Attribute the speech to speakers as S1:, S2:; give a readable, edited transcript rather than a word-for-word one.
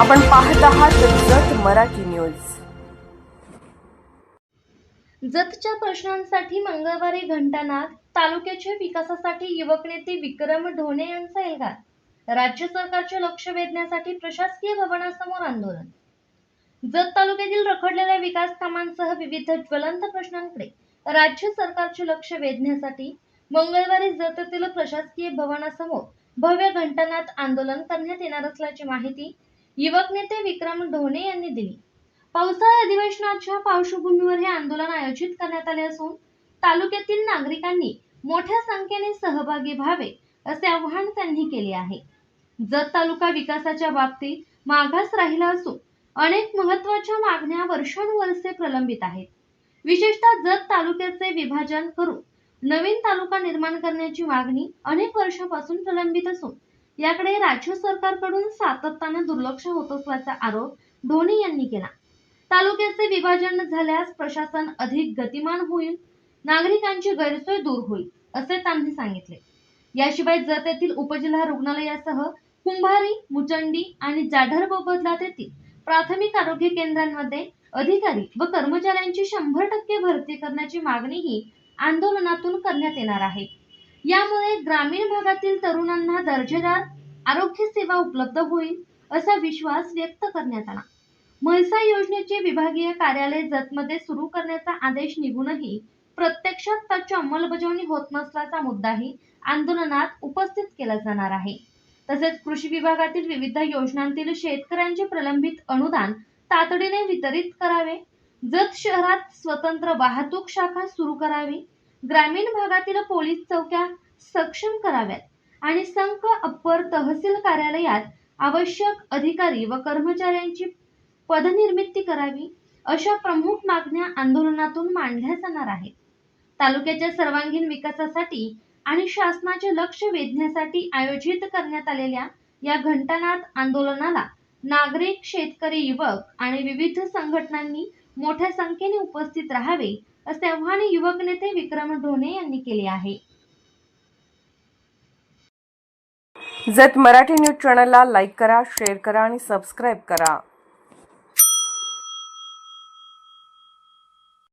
S1: आपण पाहत आहात जत मराठी न्यूज।
S2: जतच्या प्रश्नांसाठी मंगळवारी घंटानाद, तालुक्याच्या विकासासाठी युवक नेते विक्रम ढोणे यांचा एल्गार। राज्य सरकारचे लक्ष वेधण्यासाठी प्रशासकीय भवनासमोर आंदोलन। जत तालुक्यातील रखडलेल्या विकास कामांसह विविध ज्वलंत प्रश्नांकडे राज्य सरकारचे लक्ष वेधण्यासाठी मंगळवारी जततील प्रशासकीय भवनासमोर भव्य घंटानाद आंदोलन करण्यात येणार असल्याची माहिती युवक नेते विक्रम ढोणे यांनी दिली। पावसाळी अधिवेशनाच्या पार्श्वभूमीवर हे आंदोलन आयोजित करण्यात आले असून तालुक्यातील नागरिकांनी मोठ्या संख्येने सहभागी व्हावे असे आवाहन त्यांनी केले आहे। जत तालुका विकासाच्या बाबतीत मागास राहिला असून अनेक महत्त्वाच्या मागण्या वर्षानुवर्षे प्रलंबित आहेत। विशेषतः जत तालुक्याचे विभाजन करून नवीन तालुका निर्माण करण्याची मागणी अनेक वर्षांपासून प्रलंबित असून याकडे राज्य सरकारकडून सातत्याने दुर्लक्ष होत असल्याचा आरोप ढोणे यांनी केला। तालुक्याचे विभाजन झाल्यास प्रशासन अधिक गतिमान होईल, नागरिकांची गैरसोय दूर होईल असे त्यांनी सांगितले। याशिवाय जत येथील उपजिल्हा रुग्णालयासह कुंभारी, मुचंडी आणि जाधर बदलात येथील प्राथमिक आरोग्य केंद्रांमध्ये अधिकारी व कर्मचाऱ्यांची 100% भरती करण्याची मागणीही आंदोलनातून करण्यात येणार आहे। यामुळे ग्रामीण भागातील तरुणांना दर्जेदार आरोग्य सेवा उपलब्ध होईल असा विश्वास व्यक्त करण्यात आला। म्हैसाळ योजनेचे विभागीय कार्यालय जतमध्ये सुरू करण्याचा आदेश निघूनही प्रत्यक्षात त्याची अंमलबजावणी होत नसल्याचा मुद्दाही आंदोलनात उपस्थित केला जाणार आहे। तसेच कृषी विभागातील विविध योजनांतील शेतकऱ्यांचे प्रलंबित अनुदान तातडीने वितरित करावे, जत शहरात स्वतंत्र वाहतूक शाखा सुरू करावी, ग्रामीण भागातील पोलीस चौक्या सक्षम कराव्यात आणि संख अप्पर तहसील कार्यालयात आवश्यक अधिकारी व कर्मचाऱ्यांची पदनिर्मिती करावी अशा प्रमुख मागण्या आंदोलनातून मांडल्या जाणार आहेत। तालुक्याच्या सर्वांगीण विकासासाठी आणि शासनाचे लक्ष वेधण्यासाठी आयोजित करण्यात आलेल्या या घंटानाद आंदोलनाला नागरिक, शेतकरी, युवक आणि विविध संघटनांनी मोठ्या संख्येने उपस्थित राहावे असे आवाहन युवक नेते विक्रम ढोणे यांनी केले आहे।
S1: जत मराठी न्यूज चॅनलला लाईक करा, शेअर करा आणि सबस्क्राईब करा।